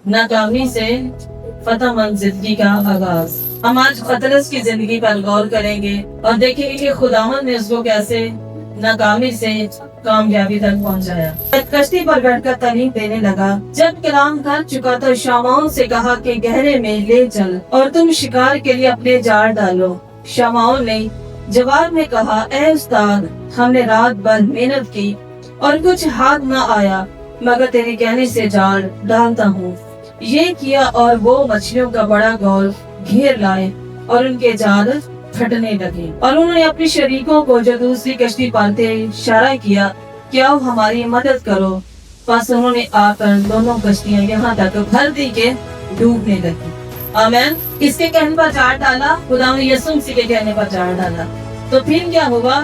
नाकामी से फतहमंद जिंदगी का आगाज। हम आज पतरस की जिंदगी पर गौर करेंगे और देखेंगे कि खुदावंद ने उसको कैसे नाकामी से कामयाबी तक पहुंचाया। कश्ती पर बैठकर तालीम देने लगा। जब कलाम कर चुका तो शामाओं से कहा कि गहरे में ले चल और तुम शिकार के लिए अपने जाल डालो। शामाओं ने जवाब में कहा, ए उस्ताद, हमने रात भर मेहनत की और कुछ हाथ न आया, मगर तेरे कहने से जाल डालता हूँ। ये किया और वो मछलियों का बड़ा गौल घेर लाए और उनके जाल फटने लगे। और उन्होंने अपने शरीकों को जो दूसरी कश्ती पर थे इशारा किया कि आओ हमारी मदद करो। बस उन्होंने आकर दोनों कश्तियां यहाँ तक भर दी के डूबने लगी। आमीन। इसके कहने पर जाल डाला, खुदा ने यीशु मसीह के कहने पर जाल डाला। तो फिर क्या हुआ?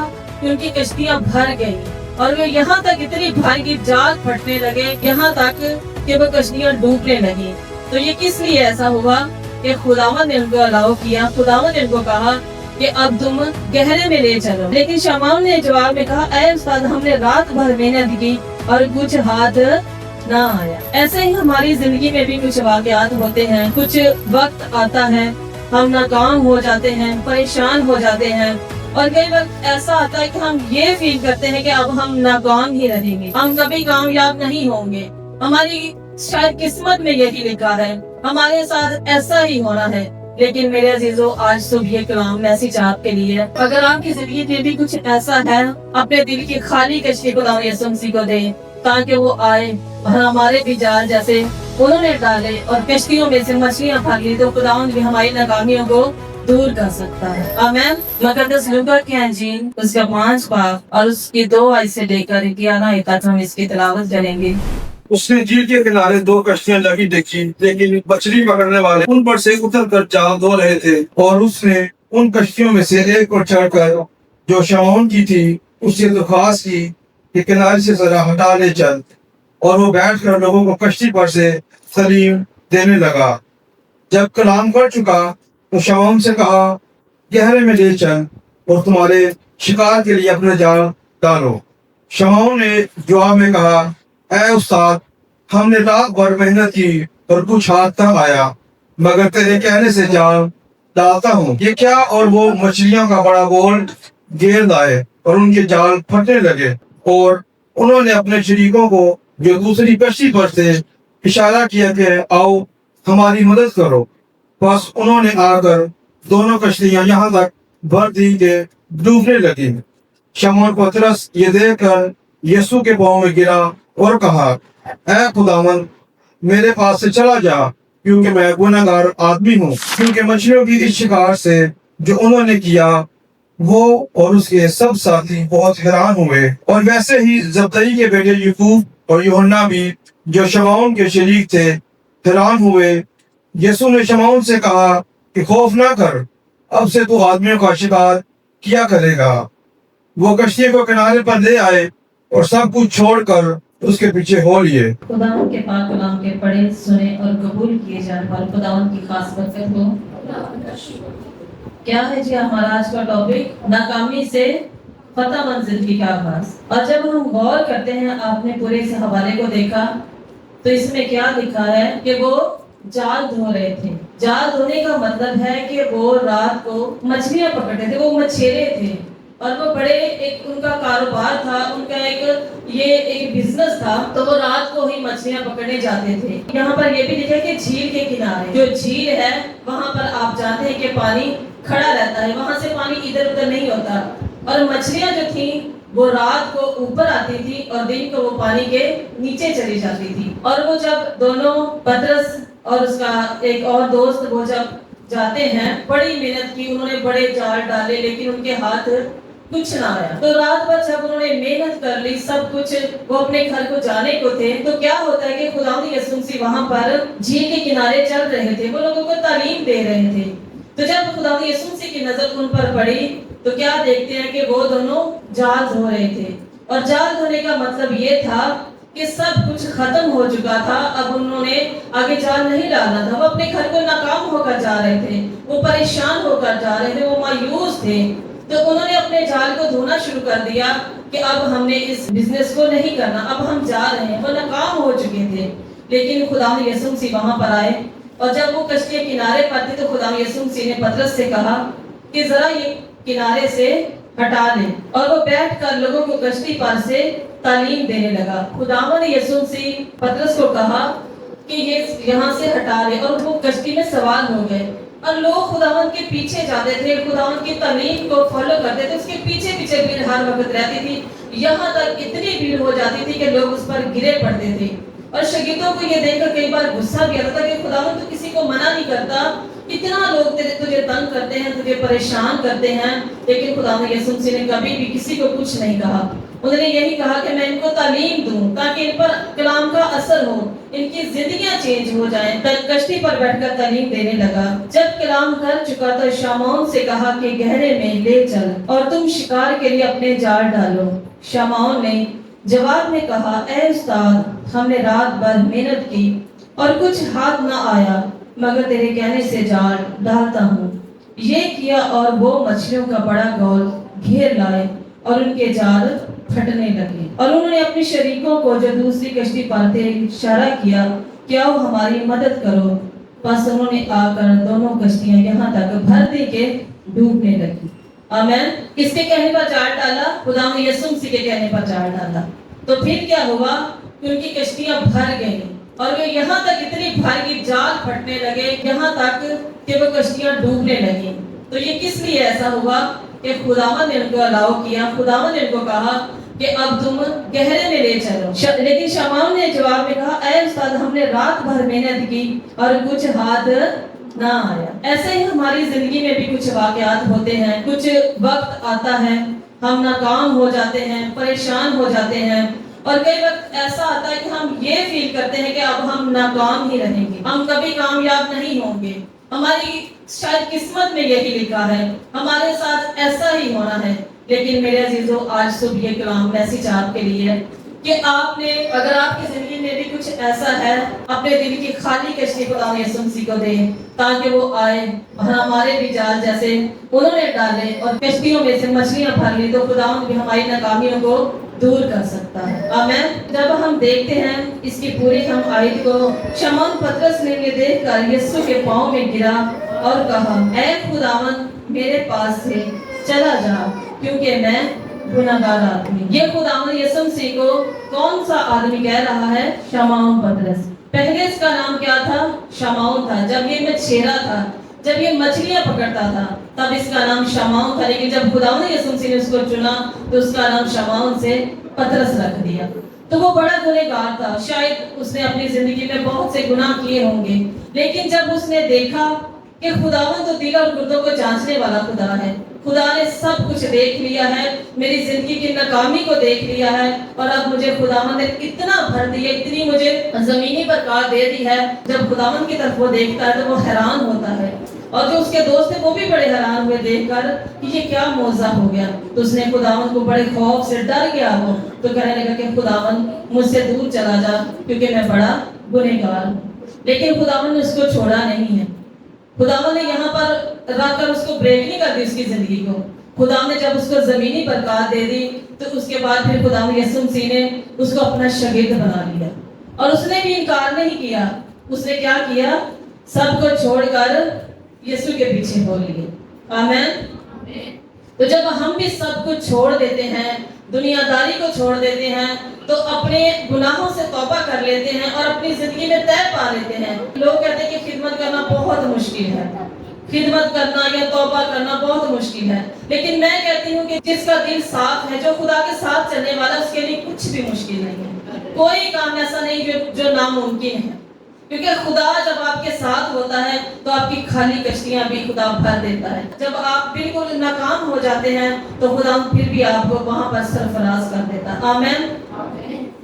उनकी कश्तियां भर गई और वे यहाँ तक इतनी भर की जाल फटने लगे, यहाँ तक कि वो कश्तियां डूबने लगी। तो ये किस लिए ऐसा हुआ कि खुदावंद ने उनको अलाउ किया। खुदावंद ने उनको कहा कि अब तुम गहरे में ले चलो। लेकिन शामाउन ने जवाब में कहा, ऐ उस्ताद, हमने रात भर मेहनत की और कुछ हाथ ना आया। ऐसे ही हमारी जिंदगी में भी कुछ वाकयात होते हैं। कुछ वक्त आता है हम नाकाम हो जाते हैं, परेशान हो जाते हैं, और कई वक्त ऐसा आता है कि हम ये फील करते हैं कि अब हम नाकाम ही रहेंगे, हम कभी कामयाब नहीं होंगे, हमारी शायद किस्मत में यही लिखा है, हमारे साथ ऐसा ही होना है। लेकिन मेरे अजीजों, आज सुबह ये कलाम मैसेज आपके लिए है। अगर आपकी जिंदगी में भी कुछ ऐसा है, अपने दिल की खाली कश्ती खुदा यीशु मसीह को दे, ताकि वो आए और हमारे भी जाल जैसे उन्होंने डाले और कश्तियों में से मछलियां भर ली, तो खुदावंद भी हमारी नाकामियों को दूर कर सकता है। आमीन। मुकद्दस लूका की अंजील उसका 5 बाब और उसकी 2 आयत से लेकर 11 आयत तक हम इसकी तिलावत करेंगे। उसने झील के किनारे 2 कश्तियां लगी देखी, लेकिन मछली पकड़ने वाले उन पर से उतरकर जाल धो रहे थे। और उसने उन कश्तियों में से एक पर चढ़कर, जो शामौन की थी, उससे दरख्वास्त की कि किनारे से जरा हटा ले चल। और वो बैठकर लोगों को कश्ती पर से तालीम देने लगा। जब कलाम कर चुका तो शामौन से कहा, गहरे में ले चल और तुम्हारे शिकार के लिए अपने जाल डालो। शामौन ने जवाब में कहा, ऐ उस्ताद, हमने रात भर मेहनत की और कुछ हाथ तक आया, मगर तेरे कहने से जाल डालता हूँ। ये क्या? और वो मछलियों का बड़ा गोल घेर लाए और उनके जाल फटने लगे। और उन्होंने अपने शरीकों को जो दूसरी कश्ती पर थे इशारा किया कि आओ हमारी मदद करो। बस उन्होंने आकर दोनों कश्तियां यहाँ तक भर दी कि डूबने लगी। शमौन पतरस ये देखकर यीशु के पांव में गिरा और कहा, ऐ खुदावंद, मेरे पास से चला जा, क्योंकि मैं गुनहगार आदमी हूँ। क्योंकि मछलियों की इस शिकार से जो उन्होंने किया, वो और उसके सब साथी बहुत हैरान हुए। और वैसे ही जब्दई के बेटे यूसुफ और यूहन्ना भी, जो शमौन के शरीक थे, हैरान हुए। यीशु ने शमौन से कहा कि खौफ ना कर, अब से तू आदमियों का शिकार किया करेगा। वो कश्ती को किनारे पर ले आए और सब कुछ छोड़कर उसके पीछे हो लिए। खुदावन के पाक कलाम के पढ़े, सुने और कबूल किए जाने वाले खुदावन की खास बरकत हो। क्या है जी हमारा आज का टॉपिक? नाकामी से फतहमंद जिंदगी का आगाज। और जब हम गौर करते हैं, आपने पूरे इस हवाले को देखा, तो इसमें क्या लिखा है कि वो जाल धो रहे थे। जाल धोने का मतलब है कि वो रात को मछलियां पकड़ते थे, वो मछेरे थे और वो बड़े एक उनका कारोबार था, उनका एक बिजनेस था। तो वो रात को ही मछलियां पकड़ने जाते थे। यहाँ पर ये भी लिखा है कि झील के किनारे, जो झील है वहाँ पर आप जानते हैं कि पानी खड़ा रहता है, वहाँ से पानी इधर उधर नहीं होता। और मछलियां जो थी वो रात को ऊपर आती थी और दिन को वो पानी के नीचे चली जाती थी। और वो जब दोनों पतरस और उसका एक और दोस्त वो जब जाते हैं, बड़ी मेहनत की, उन्होंने बड़े जाल डाले, लेकिन उनके हाथ कुछ ना आया। तो रात भर जब उन्होंने मेहनत कर ली, सब कुछ, वो अपने घर को जाने को थे, तो क्या होता है कि खुदावंद यीशु मसीह वहां पर झील के किनारे चल रहे थे, वो लोगों को तालीम दे रहे थे। तो जब खुदावंद यीशु मसीह की नजर उन पर पड़ी, तो क्या देखते हैं कि वो दोनों जाल धो रहे थे। और जाल धोने का मतलब ये था कि सब कुछ खत्म हो चुका था, अब उन्होंने आगे जाल नहीं डालना था। वो अपने घर को नाकाम होकर जा रहे थे, वो परेशान होकर जा रहे थे, वो मायूस थे। तो उन्होंने अपने जाल को धोना शुरू कर दिया कि अब हमने इस बिजनेस को नहीं करना, अब हम जा रहे हैं। वो नाकाम हो चुके थे। لیکن خدا یسوع مسیح وہاں پر آئے اور جب وہ کشتی کنارے پر تھی تو خدا یسوع مسیح نے پطرس سے کہا کہ ذرا یہ کنارے سے ہٹا لے، اور وہ بیٹھ کر لوگوں کو کشتی پر سے تعلیم دینے لگا۔ خداوند یسوع مسیح پطرس کو کہا کہ یہ یہاں سے ہٹا لے، اور وہ کشتی میں سوار ہو گئے اور لوگ خداوند کے پیچھے جاتے تھے، خداوند کی تعلیم کو فالو کرتے تھے، اس کے پیچھے پیچھے بھیڑ ہر وقت رہتی تھی، یہاں تک اتنی بھیڑ ہو جاتی تھی کہ لوگ اس پر گرے پڑتے تھے۔ اور شاگردوں کو یہ دیکھ کر کئی بار غصہ بھی آتا تھا کہ خداوند تو کسی کو منع نہیں کرتا، اتنا لوگ تجھے تنگ کرتے ہیں، تجھے پریشان کرتے ہیں، لیکن خداوند یسوع مسیح نے کبھی بھی کسی کو کچھ نہیں کہا۔ انہوں نے یہی کہا کہ میں ان کو تعلیم دوں تاکہ ان پر کلام کا اثر ہو، ان کی زندگیاں چینج ہو جائیں۔ کشتی پر بیٹھ کر تعلیم دینے لگا۔ جب کلام کر چکا تو شمعون سے کہا کہ گہرے میں لے چل اور تم شکار کے لیے اپنے جال ڈالو۔ شمعون نے جواب میں کہا اے استاد، ہم نے رات بھر محنت کی اور کچھ ہاتھ نہ آیا، مگر تیرے کہنے سے جال ڈالتا ہوں۔ یہ کیا اور وہ مچھلیوں کا بڑا گول گھیر لائے اور ان کے جال پھٹنے لگے، اور انہوں نے اپنے شریکوں کو جو دوسری کشتی پر تھے اشارہ کیا کہ آؤ ہماری مدد کرو، بس انہوں نے آ کر دونوں کشتیاں یہاں تک بھر دی کہ ڈوبنے لگی۔ آمین۔ کس کے کہنے پر جال ڈالا؟ خدا یسوع مسیح کے کہنے پر جال ڈالا۔ تو پھر کیا ہوا کہ ان کی کشتیاں بھر گئیں اور وہ یہاں تک اتنی بھر گئی، جال پھٹنے لگے، یہاں تک کہ وہ کشتیاں ڈوبنے لگیں۔ تو یہ کس لیے ایسا ہوا کہ خداوند نے ان کو الاؤ کیا، خداوند نے ان کو کہا کہ اب تم گہرے میں لے چلو۔ لیکن شمعون نے جواب میں کہا اے استاد، ہم نے رات بھر محنت کی اور کچھ ہاتھ نہ آیا۔ ایسے ہی ہماری زندگی میں بھی کچھ واقعات ہوتے ہیں، کچھ وقت آتا ہے ہم ناکام ہو جاتے ہیں، پریشان ہو جاتے ہیں، اور کئی وقت ایسا آتا ہے کہ ہم یہ فیل کرتے ہیں کہ اب ہم ناکام ہی رہیں گے، ہم کبھی کامیاب نہیں ہوں گے، ہماری شاید قسمت میں یہی لکھا ہے، ہمارے ساتھ ایسا ہی ہونا ہے۔ لیکن میرے عزیزو، آج صبح یہ کلام میسیج آپ کے لیے ہے کہ آپ نے، اگر آپ کی زندگی میں بھی کچھ ایسا ہے، اپنے دل کی خالی کشتی خدا یسوع مسیح کو دیں تاکہ وہ آئے اور ہمارے بھی جال جیسے انہوں نے ڈالے اور کشتیوں میں سے مچھلیاں بھر لی، تو خداوند بھی ہماری ناکامیوں کو دور کر سکتا ہے۔ آمین۔ جب ہم دیکھتے ہیں اس کی پوری ہم آیت کو، شمعون پطرس نے یہ دیکھ کر یسوع کے پاؤں میں گرا اور کہا اے خداوند، میرے پاس سے چلا جا کیونکہ میں گناہگار آدمی۔ یہ خداوند یسوع مسیح کو کون سا آدمی کہہ رہا ہے؟ شمعون پطرس۔ پہلے اس کا نام کیا تھا؟ شمعون تھا، جب یہ مچھیرا تھا، جب یہ مچھلیاں پکڑتا تھا تب اس کا نام شمعون تھا، لیکن جب خداوند یسوع مسیح نے اس کو چنا تو اس کا نام شمعون سے پطرس رکھ دیا۔ تو وہ بڑا گنہگار تھا، شاید اس نے اپنی زندگی میں بہت سے گناہ کیے ہوں گے، لیکن جب اس نے دیکھا کہ خداوند تو دل اور گردوں کو جانچنے والا خدا ہے، خدا نے سب کچھ دیکھ لیا ہے، میری زندگی کی ناکامی کو دیکھ لیا ہے، اور اب مجھے خداوند نے اتنا بھر دیا، اتنی مجھے زمینی برکات دے دی ہے۔ جب خداوند کی طرف وہ دیکھتا ہے تو وہ حیران ہوتا ہے، اور جو اس کے دوست تھے وہ بھی بڑے حیران ہوئے دیکھ کر کہ یہ کیا معجزہ ہو گیا۔ تو اس نے خداوند کو بڑے خوف سے ڈر گیا، وہ تو کہنے لگا کہ خداوند مجھ سے دور چلا جا کیونکہ میں بڑا گنہگار ہوں۔ لیکن خداوند نے اس کو چھوڑا نہیں ہے، خداوند نے یہاں پر رکھ کر اس کو بریک نہیں کر دی اس کی زندگی کو۔ خداوند نے جب اس کو زمینی برکات دے دی تو اس کے بعد پھر خداوند یسوع مسیح نے اس کو اپنا شاگرد بنا لیا، اور اس نے بھی انکار نہیں کیا۔ اس نے کیا کیا؟ سب کو چھوڑ کر یسوع کے پیچھے ہو لیے۔ آمین۔ تو جب ہم بھی سب کچھ چھوڑ دیتے ہیں، دنیا داری کو چھوڑ دیتے ہیں، تو اپنے گناہوں سے توبہ کر لیتے ہیں اور اپنی زندگی میں طے پا لیتے ہیں۔ لوگ کہتے ہیں کہ خدمت کرنا بہت مشکل ہے، خدمت کرنا یا توبہ کرنا بہت مشکل ہے، لیکن میں کہتی ہوں کہ جس کا دل صاف ہے، جو خدا کے ساتھ چلنے والا، اس کے لیے کچھ بھی مشکل نہیں ہے۔ کوئی کام ایسا نہیں جو ناممکن ہے، کیونکہ خدا جب آپ کے ساتھ ہوتا ہے تو آپ کی خالی کشتیاں بھی خدا بھر دیتا ہے۔ جب آپ بالکل ناکام ہو جاتے ہیں تو خدا پھر بھی آپ کو وہاں پر سرفراز کر دیتا ہے۔ آمین۔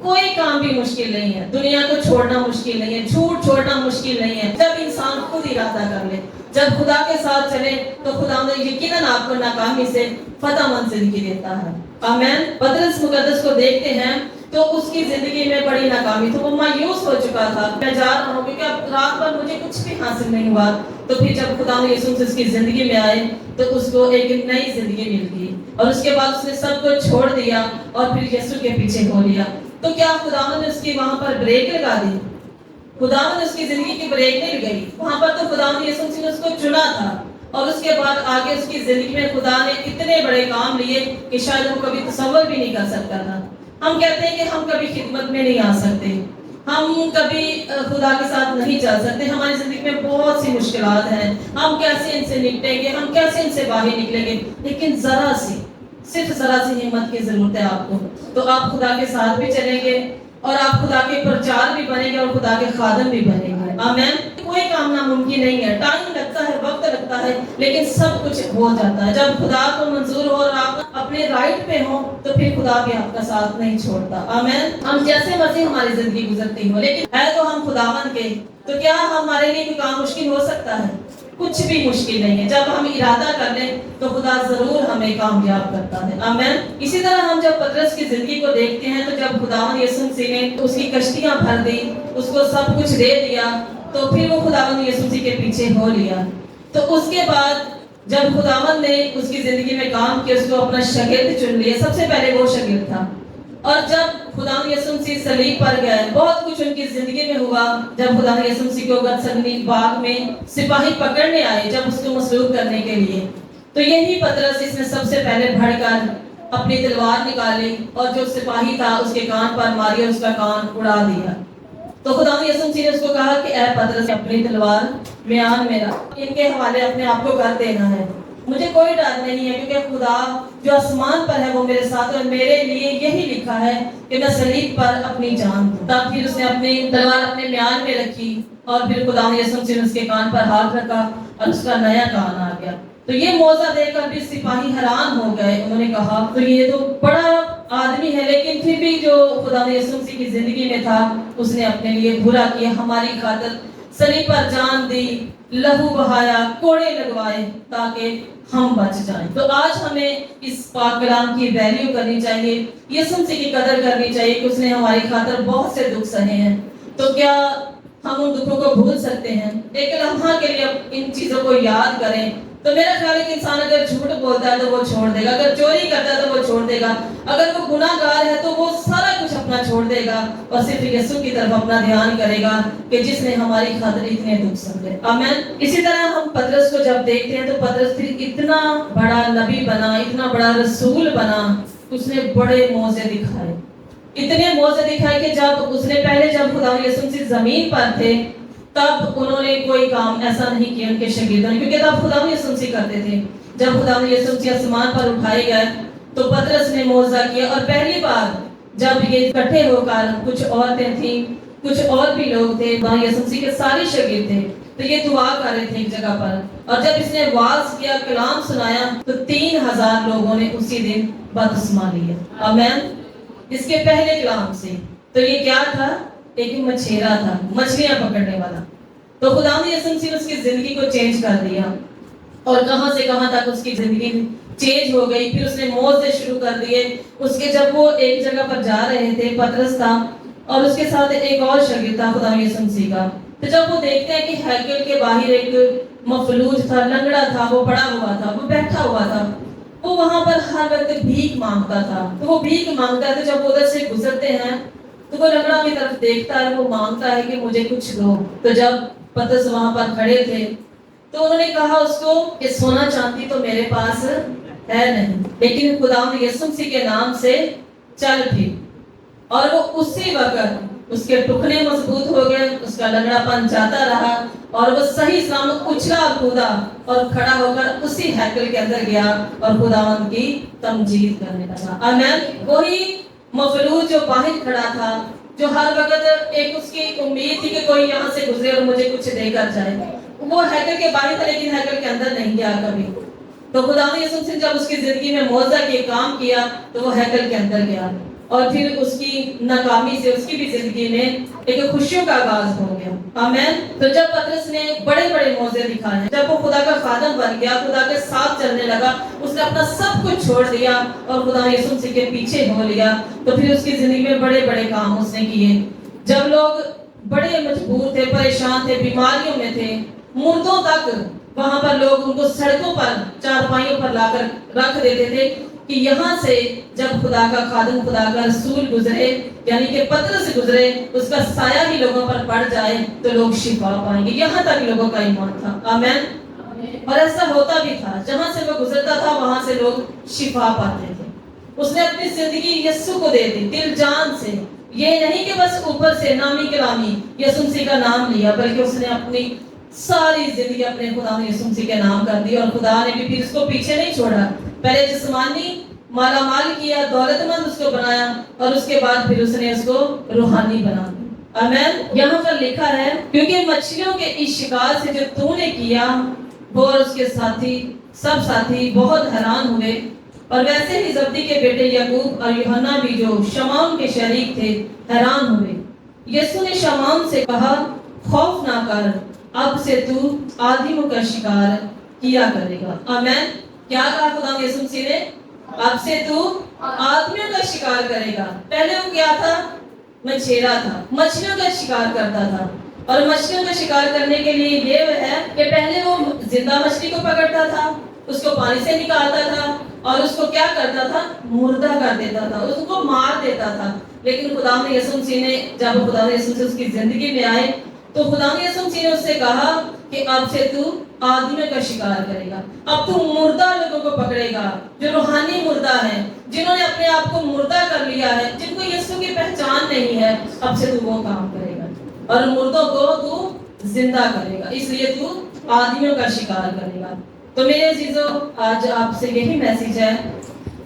کوئی کام بھی مشکل نہیں ہے، دنیا کو چھوڑنا مشکل نہیں ہے، جھوٹ چھوڑنا مشکل نہیں ہے، جب انسان خود ارادہ کر لے، جب خدا کے ساتھ چلے تو خدا یقیناً آپ کو ناکامی سے فتح مند زندگی دیتا ہے۔ آمین۔ پطرس مقدس کو دیکھتے ہیں تو اس کی زندگی میں بڑی ناکامی تھی، وہ مایوس ہو چکا تھا، میں جا رہا ہوں کیونکہ اب رات بھر مجھے کچھ بھی حاصل نہیں ہوا۔ تو پھر جب خدا یسوع اس کی زندگی میں آئے تو اس کو ایک نئی زندگی مل گئی، اور اس کے بعد اس نے سب کو چھوڑ دیا اور پھر یسوع کے پیچھے ہو لیا۔ تو کیا خداوند نے اس کی وہاں پر بریک لگا دی؟ खुदावन उसकी जिंदगी की ब्रेक नहीं गई, वहां पर तो खुदावन यीशु मसीह ने उसको चुना था और उसके बाद आगे उसकी जिंदगी में खुदा ने इतने बड़े काम लिए कि शायद वो कभी तसव्वुर भी नहीं कर सकता था। हम कहते हैं कि हम कभी खिदमत में नहीं आ सकते, हम कभी खुदा के साथ नहीं चल सकते, हमारी जिंदगी में बहुत सी मुश्किलात हैं, हम कैसे इनसे निपटेंगे, हम कैसे इनसे बाहर निकलेंगे। लेकिन जरा सी, सिर्फ जरा सी हिम्मत की जरूरत है आपको, तो आप खुदा के साथ भी चलेंगे और आप खुदा के प्रचार भी बनेंगे और खुदा के खादम भी बनेंगे। आमीन। कोई काम नामुमकिन नहीं है, टाइम लगता है, वक्त लगता है, लेकिन सब कुछ हो जाता है जब खुदा को मंजूर हो और आप अपने राइट पे हो, तो फिर खुदा भी आपका साथ नहीं छोड़ता। आमीन। हम जैसे मर्जी हमारी जिंदगी गुजरती हो, लेकिन है तो हम खुदावन के, तो क्या हमारे लिए कोई काम मुश्किल हो सकता है? कुछ भी मुश्किल नहीं है। जब हम इरादा कर लें तो खुदा जरूर हमें कामयाब करता है। आमीन। इसी तरह हम जब पतरस की जिंदगी को देखते हैं, तो जब खुदावन यीशु मसीह ने उसकी कश्तियां भर दी, उसको सब कुछ दे दिया, तो फिर वो खुदावन यीशु मसीह के पीछे हो लिया। तो उसके बाद जब खुदावन ने उसकी जिंदगी में काम किया, उसको अपना शागिर्द चुन लिया, सबसे पहले वो शागिर्द था। और जब खुदावन यीशु मसीह सलीब पर गए, बहुत कुछ उनकी जिंदगी में हुआ। जब खुदावन यीशु मसीह को गतसमनी बाग में सिपाही पकड़ने आए, जब उसको मसलूब करने के लिए, तो यही पतरस इसने सबसे पहले भड़कर अपनी तलवार निकाली और जो सिपाही था उसके कान पर मारी और उसका कान उड़ा दिया। तो खुदावन यीशु मसीह ने उसको कहा कि ऐ पतरस, अपनी तलवार म्यान में रख, इनके हवाले अपने आप को कर देना है, मुझे कोई डर नहीं है, क्योंकि खुदा जो आसमान पर है वो मेरे साथ है और मेरे लिए यही लिखा है कि मैं सलीब पर अपनी जान दूं। तब फिर उसने अपनी तलवार अपने म्यान में रखी और फिर खुदा ने यीशु मसीह ने उसके कान पर हाथ रखा और उसका नया कान आ गया। तो ये मौजा देखकर भी सिपाही हैरान हो गए। उन्होंने कहा तो ये तो बड़ा आदमी है, लेकिन फिर भी जो खुदा ने यीशु मसीह की जिंदगी में था, उसने अपने लिए बुरा किया, हमारी खातिर सलीब पर जान दी, लहू बहाया, कोड़े लगवाए ताकि हम बच जाएं। तो आज हमें इस पाक कलाम की वैल्यू करनी चाहिए, यीशु मसीह की कदर करनी चाहिए कि उसने हमारी खातिर बहुत से दुख सहे हैं। तो क्या हम उन दुखों को भूल सकते हैं? एक लम्हा के लिए इन चीजों को याद करें। तो मेरा ख्याल है कि इंसान अगर झूठ बोलता है तो वो छोड़ देगा, अगर चोरी करता है तो वो छोड़ देगा, अगर वो गुनाहगार है तो वो सारा कुछ अपना छोड़ देगा और सिर्फ यीशु की तरफ अपना ध्यान करेगा कि जिसने हमारी खातिर इतने दुख सहे। आमीन। इसी तरह हम पतरस को जब देखते हैं, तो पतरस फिर इतना बड़ा नबी बना, इतना बड़ा रसूल बना, उसने बड़े मौजे दिखाए, इतने मौजे दिखाए कि जब उसने पहले जब खुदा यीशु मसीह जमीन पर थे, तब उन्होंने कोई काम ऐसा नहीं किया उनके शागिर्दों ने, क्योंकि तब खुदा यीशु मसीह करते थे। जब खुदा यीशु मसीह आसमान पर उठाए गए, तो पतरस ने मौजा किया और पहली बार जब ये इकट्ठे होकर, कुछ औरतें थी, कुछ और भी लोग थे, खुदा यीशु मसीह के सारे शागिर्द थे, तो ये दुआ कर रहे थे एक जगह पर, और जब इसने वाज किया, कलाम सुनाया, तो 3000 लोगों ने उसी दिन बपतिस्मा लिया। आमीन। इसके पहले कलाम से तो ये क्या था? एक मछेरा था, मछलियां पकड़ने वाला। तो खुदा ने यीशु मसीह ने उसकी जिंदगी को चेंज कर दिया और कहां से कहां तक उसकी जिंदगी चेंज हो गई। फिर उसने मौजे शुरू कर दिए। उसके जब वो एक जगह पर जा रहे थे, पतरस था और उसके साथ एक और शागिर्द था खुदा यीशु मसीह का। तो जब वो देखते हैं कि हैकल के बाहर एक मफलूज था, लंगड़ा था, वो पड़ा हुआ था, वो बैठा हुआ था, वो वहां पर हर वक्त भीख मांगता था। तो वो भीख मांगता है, तो जब उधर से गुजरते हैं तो वो लंगड़ा की तरफ देखता है, वो मांगता है कि मुझे कुछ दो। तो जब पतरस वहां पर खड़े थे, तो उन्होंने कहा उसको कि सोना चांदी तो मेरे पास है नहीं, लेकिन खुदा ने यीशु मसीह के नाम से चल फिर। और वो उसी वक्त उसके टुकड़े मजबूत हो गए, उसका लंगड़ापन जाता रहा और वो सही सलामत उछला कूदा और खड़ा होकर उसी हैकल के अंदर गया और खुदावंद की तमजीद करने लगा। आमीन। वही मफलूज जो बाहर खड़ा था, जो हर वक्त एक उसकी उम्मीद थी कि कोई यहाँ से गुजरे और मुझे कुछ देकर जाए, वो हैकल के बाहर था लेकिन हैकल के अंदर नहीं गया कभी। तो खुदा ने यीशु मसीह जब उसकी जिंदगी में मौजा के काम किया, तो वो हैकल के अंदर गया और फिर उसकी नाकामी से उसकी भी जिंदगी में एक खुशियों का आगाज हो गया। आमीन। तो जब पतरस ने बड़े बड़े मौजे दिखाए, जब वो खुदा का खादम बन गया, खुदा के साथ चलने लगा, उसने अपना सब कुछ छोड़ दिया और खुदा यीशु मसीह के पीछे हो लिया, तो फिर उसकी जिंदगी में बड़े बड़े काम उसने किए। जब लोग बड़े मजबूर थे, परेशान थे, बीमारियों में थे, मुर्दों तक वहां पर लोग उनको सड़कों पर चारपाइयों पर लाकर रख देते थे کہ یہاں سے جب خدا کا خادم خدا کا رسول گزرے یعنی کہ پطرس سے گزرے اس کا سایہ ہی لوگوں پر پڑ جائے تو لوگ شفا پائیں گے. یہاں تک لوگوں کا ایمان تھا. آمین. اور ایسا ہوتا بھی تھا جہاں سے وہ گزرتا تھا وہاں سے لوگ شفا پاتے تھے. اس نے اپنی زندگی یسوع کو دے دی دل جان سے. یہ نہیں کہ بس اوپر سے نامی کلامی یسوع مسیح کا نام لیا بلکہ اس نے اپنی ساری زندگی اپنے خدا یسوع مسیح کے نام کر دی. اور خدا نے بھی پھر اس کو پیچھے نہیں چھوڑا. پہلے جسمانی مالا مال کیا دولت مند اس کو بنایا اور اس کے بعد پھر اس نے اس کو روحانی بنا دیا. آمین. یہاں پر لکھا ہے کیونکہ مچھلیوں کے اس شکار سے جو تو نے کیا وہ اور اس کے سب ساتھی بہت حیران ہوئے. اور ویسے ہی زبدی کے بیٹے یعقوب اور یوحنا بھی جو شمعون کے شریک تھے حیران ہوئے. یسوع نے شمعون سے کہا خوف نہ کر اب سے تو آدمیوں کا شکار کیا کرے گا. آمین. کیا کہا خدا یسوع مسیح نے؟ اب سے تو آدمیوں کا شکار کرے گا. پہلے وہ کیا تھا؟ مچھیرا تھا. مچھلیوں کا شکار کرتا تھا. اور مچھلیوں کا شکار کرنے کے لیے یہ ہے کہ پہلے وہ زندہ مچھلی کو پکڑتا تھا اس کو پانی سے نکالتا تھا اور اس کو کیا کرتا تھا؟ مردہ کر دیتا تھا. اس کو مار دیتا تھا. لیکن خدا یسوع مسیح نے جب خدا یسوع مسیح اس کی زندگی میں آئے تو خدا یسوع مسیح نے اس سے کہا کہ اب سے تو آدمیوں کا شکار کرے گا. اب تو مردہ لوگوں کو پکڑے گا جو روحانی مردہ ہیں جنہوں نے اپنے آپ کو مردہ کر لیا ہے جن کو یسوع کی پہچان نہیں ہے. اب سے تو وہ کام کرے گا اور مردوں کو تو زندہ کرے گا. اس لیے تو آدمیوں کا شکار کرے گا. تو میرے عزیزو آج آپ سے یہی میسج ہے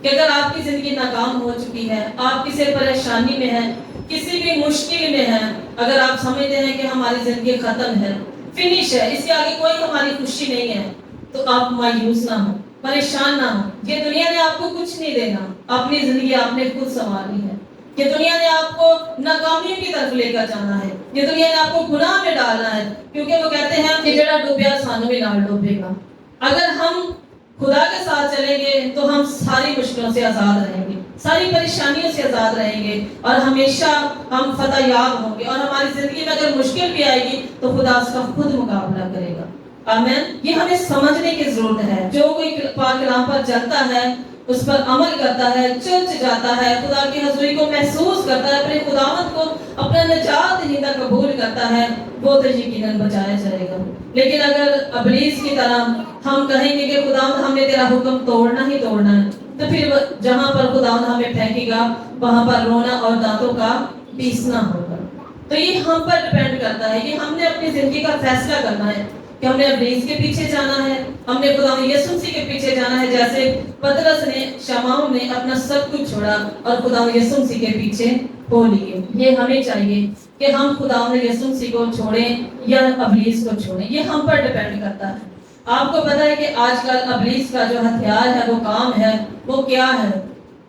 کہ اگر آپ کی زندگی ناکام ہو چکی ہے آپ کسی پریشانی میں ہیں کسی بھی مشکل میں ہیں اگر آپ سمجھتے ہیں کہ ہماری زندگی ختم ہے فنش ہے اس کے آگے کوئی ہماری خوشی نہیں ہے تو آپ مایوس نہ ہو پریشان نہ ہو. یہ دنیا نے آپ کو کچھ نہیں دینا. اپنی زندگی آپ نے خود سنبھالنی ہے. یہ دنیا نے آپ کو ناکامیوں کی طرف لے کر جانا ہے. یہ دنیا نے آپ کو گناہ میں ڈالنا ہے کیونکہ وہ کہتے ہیں کہ جڑا ڈوبیا سانوں میں نال ڈوبے گا. اگر ہم خدا کے ساتھ چلیں گے تو ہم ساری مشکلوں سے آزاد رہیں گے ساری پریشانیوں سے آزاد رہیں گے اور ہمیشہ ہم فتح یاب ہوں گے. اور ہماری زندگی میں اگر مشکل بھی آئے گی تو خدا اس کا خود مقابلہ کرے گا. آمین. یہ ہمیں سمجھنے کی ضرورت ہے. جو کوئی پاک کلام پر چلتا ہے اس پر عمل کرتا ہے چرچ جاتا ہے خدا کی حضوری کو محسوس کرتا ہے اپنے خداوند کو اپنا نجات دہندہ قبول کرتا ہے وہ تو یقیناً بچایا جائے گا. لیکن اگر ابلیس کی طرح ہم کہیں گے کہ خداوند ہم نے تیرا حکم توڑنا ہی توڑنا ہے تو پھر جہاں پر خداوند ہمیں پھینکے گا وہاں پر رونا اور دانتوں کا پیسنا ہوگا. تو یہ ہم پر ڈیپینڈ کرتا ہے. یہ ہم نے اپنی زندگی کا فیصلہ کرنا ہے کہ ہم نے ابلیس کے پیچھے جانا ہے ہم نے خدا یسوع مسیح کے پیچھے جانا ہے جیسے پطرس نے شمعون نے اپنا سب کچھ چھوڑا اور خدا یسوع مسیح کے پیچھے ہو لیے. یہ ہمیں چاہیے کہ ہم خدا یسوع مسیح کو چھوڑیں یا ابلیس کو چھوڑیں. یہ ہم پر ڈیپینڈ کرتا ہے. آپ کو پتا ہے کہ آج کل ابلیس کا جو ہتھیار ہے وہ کام ہے وہ کیا ہے؟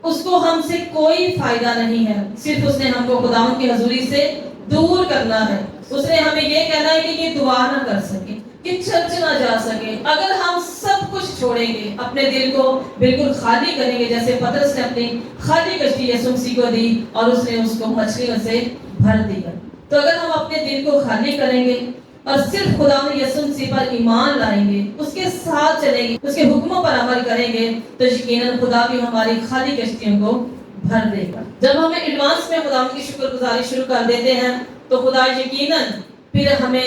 اس کو ہم سے کوئی فائدہ نہیں ہے. صرف اس نے ہم کو خداوند کی حضوری سے دور کرنا ہے. اس نے ہمیں یہ کہنا ہے کہ یہ دعا نہ کر سکے کہ چرچ نہ جا سکے. اگر ہم سب کچھ چھوڑیں گے اپنے دل کو بالکل خالی کریں گے جیسے پطرس نے اپنی خالی کشتی یسوع مسیح کو دی اور اس نے اس کو مچھلیوں سے بھر دیا. تو اگر ہم اپنے دل کو خالی کریں گے اور صرف خدا یسوع مسیح پر ایمان لائیں گے اس کے ساتھ چلیں گے اس کے حکموں پر عمل کریں گے تو یقیناً خدا بھی ہماری خالی کشتیوں کو بھر دے گا. جب ہمیں ایڈوانس میں خدا کی شکر گزاری شروع کر دیتے ہیں تو خدا یقیناً پھر ہمیں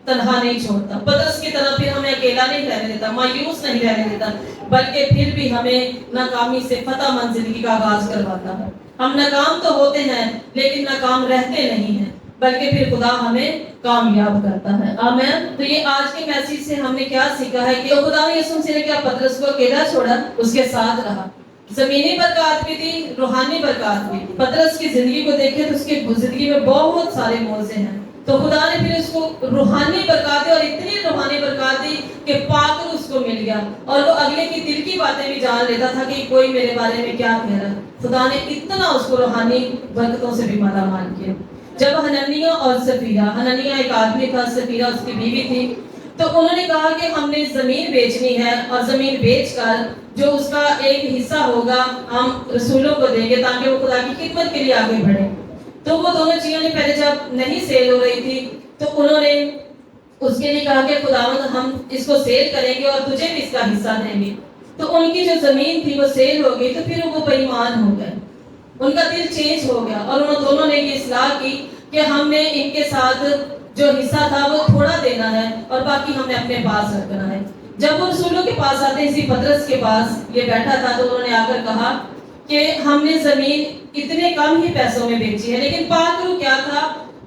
تنہا نہیں چھوڑتا. پطرس کی طرح پھر ہمیں اکیلا نہیں رہنے دیتا مایوس نہیں رہنے دیتا بلکہ پھر بھی ہمیں ناکامی سے فتح مند زندگی کا آغاز کرواتا ہے. ہم ناکام تو ہوتے ہیں لیکن ناکام رہتے نہیں ہیں بلکہ پھر خدا ہمیں کامیاب کرتا ہے. آمین. تو یہ آج کے میسیج سے ہم نے کیا سیکھا ہے کہ خدا یسوع مسیح نے کیا پطرس کو اکیلا چھوڑا اس کے ساتھ رہا. زمینی برکات بھی تھی روحانی برکات بھی تھی. پطرس کی زندگی کو دیکھیں تو اس کی زندگی میں بہت سارے موزے ہیں تو خدا نے پھر اس کو روحانی برکات دی اور اتنی روحانی برکات دی کہ پاک اس کو مل گیا اور وہ اگلے کی دل کی باتیں بھی جان لیتا تھا کہ کوئی میرے بارے میں کیا کہہ رہا ہے. خدا نے اتنا اس کو روحانی برکتوں سے بھی مالا مال کیا. جب حنانیہ اور سفیرہ حنانیہ ایک آدمی تھا سفیرہ اس کی بیوی تھی تو انہوں نے کہا کہ ہم نے زمین بیچنی ہے اور زمین بیچ کر جو اس کا ایک حصہ ہوگا ہم رسولوں کو دیں گے تاکہ وہ خدا کی خدمت کے لیے آگے بڑھیں. تو وہ دونوں چیزوں نے پہلے جب نہیں سیل ہو رہی تھی تو انہوں نے اس کے لیے کہا کہ خداوند ہم اس کو سیل کریں گے اور تجھے بھی اس کا حصہ دیں گے. तो उनकी जो जमीन थी वो सेल हो गई, तो फिर वो बेईमान हो गए, उनका दिल चेंज हो गया और उन दोनों ने ये इस्लाह की कि हमने इनके साथ जो हिस्सा था वो थोड़ा देना है और बाकी हमने अपने पास रखना है। जब वो रसूलों के पास आते हैं, इसी पतरस के पास ये बैठा था, तो उन्होंने आकर कहा कि हमने जमीन इतने कम ही पैसों में बेची है। लेकिन पात्रू क्या था,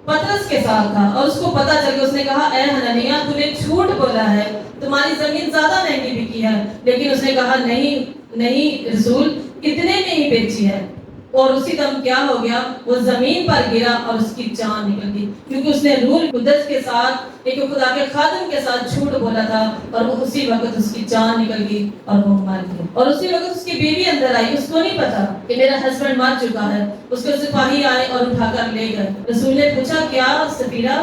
पतरस के साथ था और उसको पता चल गया। उसने कहा, ए हननिया, तूने झूठ बोला है, तुम्हारी जमीन ज्यादा महंगी बिकी है। लेकिन उसने कहा, नहीं नहीं रसूल, इतने में ही बेची है। और उसी दम क्या हो गया, वो जमीन पर गिरा और उसकी जान निकल गई, क्योंकि उसने रूह कुदस के साथ, एक खुदा के खादिम के साथ झूठ बोला था। और वो उसी वक्त उसकी जान निकल गई और वो मर गया। और उसी वक्त उसकी बीवी अंदर आई, उसको नहीं पता कि मेरा हस्बैंड मर चुका है। उसके सिपाही आए और उठाकर ले गए। रसूल ने पूछा, क्या सफीरा,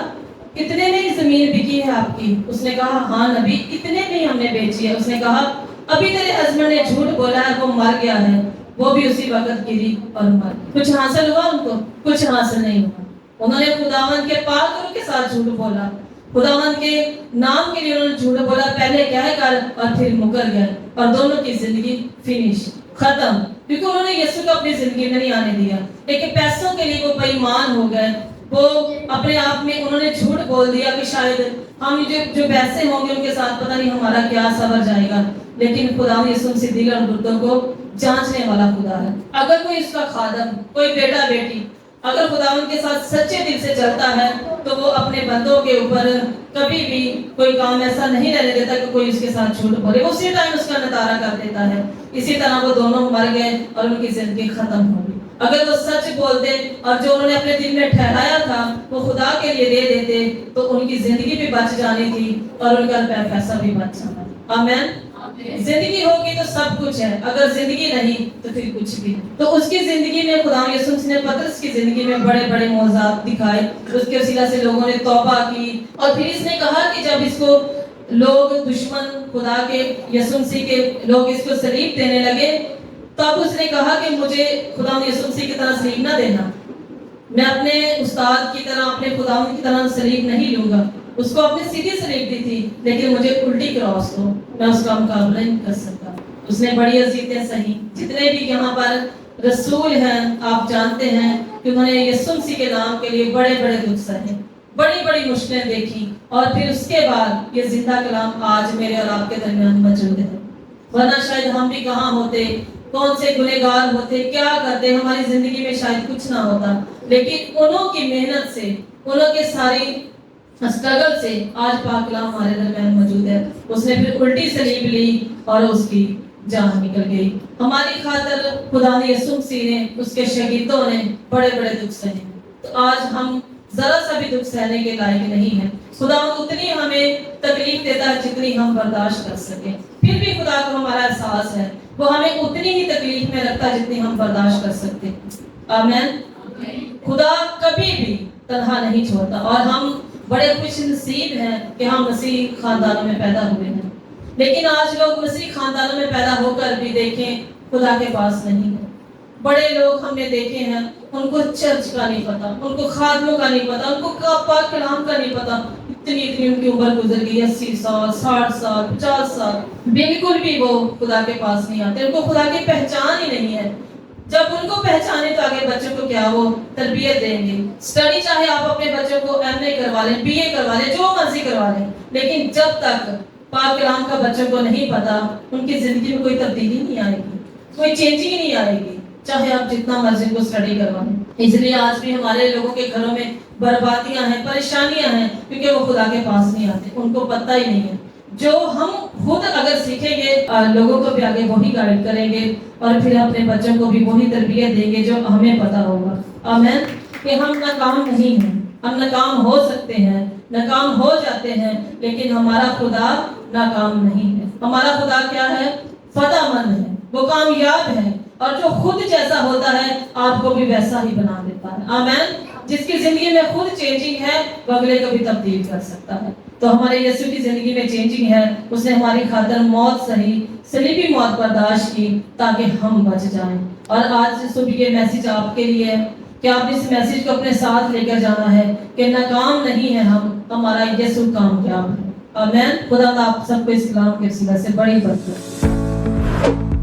कितने में जमीन बिकी है आपकी? उसने कहा, हाँ नबी, इतने में ही हमने बेची है। उसने कहा, अभी तेरे हस्बैंड ने झूठ बोला है, वो मर गया है। वो भी उसी वक्त गिरी और मर। कुछ हासिल हुआ उनको? कुछ हासिल नहीं हुआ। उन्होंने खुदावंद के पाक के साथ झूठ बोला, खुदावंद के नाम के लिए उन्होंने झूठ बोला, पहले कहकर और फिर मुकर गए और दोनों की जिंदगी फिनिश, खत्म, क्योंकि उन्होंने यीशु को अपनी जिंदगी में नहीं आने दिया। लेकिन पैसों के लिए वो बेईमान हो गए। वो अपने आप में उन्होंने झूठ बोल दिया कि शायद हम जो पैसे होंगे उनके साथ पता नहीं हमारा क्या सवर जाएगा। लेकिन खुदा यीशु मसीह दिल और गुर्दों को जांचने वाला खुदा है। अगर कोई इसका खादम, कोई बेटा बेटी अगर खुदावन के साथ सच्चे दिल से चलता है, तो वो अपने बंदों के ऊपर कभी भी कोई काम ऐसा नहीं रहने देता कि कोई उसके साथ झूठ बोले। वो उसी टाइम उसका नतारा कर देता है। इसी तरह वो दोनों मर गए और उनकी जिंदगी खत्म हो गई। अगर वो सच बोलते और जो उन्होंने अपने दिल में ठहराया था वो खुदा के लिए दे देते, तो उनकी जिंदगी भी बच जानी थी और उनका पैसा भी बच जाना। आमीन। जिंदगी होगी तो सब कुछ है, अगर जिंदगी नहीं तो फिर कुछ भी नहीं। तो उसकी जिंदगी में खुदा यीशु मसीह ने पतरस की जिंदगी में बड़े बड़े मौजूद दिखाए। उसके वसीला से लोगों ने तौबा की और फिर इसने कहा कि जब इसको लोग दुश्मन खुदा के यीशु मसीह के लोग इसको सलीब देने लगे, तब उसने कहा कि मुझे खुदा यीशु मसीह की तरह सलीब ना देना, मैं अपने उस्ताद की तरह, अपने खुदा की तरह सलीब नहीं लूंगा। उसको अपनी सीधी सलीब दी थी, लेकिन मुझे उल्टी क्रॉस दो, मैं उसका मुकाबला नहीं कर सकता। उसने बड़ी अजीतें सही। जितने भी यहाँ पर रसूल हैं, आप जानते हैं कि उन्होंने यीशु मसीह के नाम के लिए बड़े बड़े दुख सहे, बड़ी बड़ी मुश्किलें देखी, और फिर उसके बाद ये जिंदा कलाम आज मेरे और आपके दरमियान मौजूद है। वरना शायद हम भी कहाँ होते, कौन से गुनहगार होते, क्या करते, हमारी जिंदगी में शायद कुछ ना होता। लेकिन उन्हों की मेहनत से, उन्हों के सारी स्ट्रगल से आज पाक कलाम हमारे दरमियान मौजूद है। उसने फिर उल्टी सलीब ली और उसकी जान निकल गई। हमारी खातिर खुदा ने यीशु मसीह ने, उसके शहीदों ने बड़े बड़े दुख सहे। तो आज हम जरा सा भी दुख सहने के लायक नहीं है। खुदा उतनी हमें तकलीफ देता है जितनी हम बर्दाश्त कर सके। फिर भी खुदा को हमारा एहसास है, वो हमें उतनी ही तकलीफ में रखता है जितनी हम बर्दाश्त कर सकते। आमीन। खुदा कभी भी तन्हा नहीं छोड़ता और हम बड़े खुश नसीब हैं कि हम मसीह खानदानों में पैदा हुए हैं। लेकिन आज लोग मसीह खानदानों में पैदा होकर भी देखें खुदा के पास नहीं है। बड़े लोग हमने देखे हैं, उनको चर्च का नहीं पता, उनको खादमों का नहीं पता, उनको पाक कलाम का नहीं पता। इतनी इतनी उनकी उम्र गुजर गई, 80 साल, 60 साल, 50 साल, बिल्कुल भी वो खुदा के पास नहीं आते। उनको खुदा की पहचान ही नहीं है। जब उनको पहचाने तो आगे बच्चों को क्या वो तरबियत देंगे। स्टडी चाहे आप अपने बच्चों को MA करवा लें, BA करवा लें, जो मर्जी करवा लें, लेकिन जब तक पाक कलाम का बच्चों को नहीं पता, उनकी जिंदगी में कोई तब्दीली नहीं आएगी, कोई चेंजिंग नहीं आएगी, चाहे आप जितना मर्जी को स्टडी करवा लें। इसलिए आज भी हमारे लोगों के घरों में बर्बादियां हैं, परेशानियां हैं, क्योंकि वो खुदा के पास नहीं आते, उनको पता ही नहीं है। जो हम खुद अगर सीखेंगे, लोगों को भी आगे वही गाइड करेंगे और फिर अपने बच्चों को भी वही तरबियत देंगे जो हमें पता होगा। आमीन। कि हम नाकाम नहीं हैं, हम नाकाम हो सकते हैं, नाकाम हो जाते हैं, लेकिन हमारा खुदा नाकाम नहीं है। हमारा खुदा क्या है? फतहमंद है, वो कामयाब है, और जो खुद जैसा होता है आपको भी वैसा ही बना देता है। आमीन। जिसकी जिंदगी में खुद चेंजिंग है, वो अगले को भी तब्दील कर सकता है। तो हमारे यीशु की जिंदगी में चेंजिंग है। उसने हमारी खातिर मौत सही, सलीबी मौत बर्दाश्त की ताकि हम बच जाएं। और आज सुबह ये मैसेज आपके लिए है कि आप इस मैसेज को अपने साथ लेकर जाना है कि नाकाम नहीं है हम, हमारा यीशु कामयाब है। आमीन। खुदा आप सबको इस कलाम के वसीला से बड़ी बरकत। है।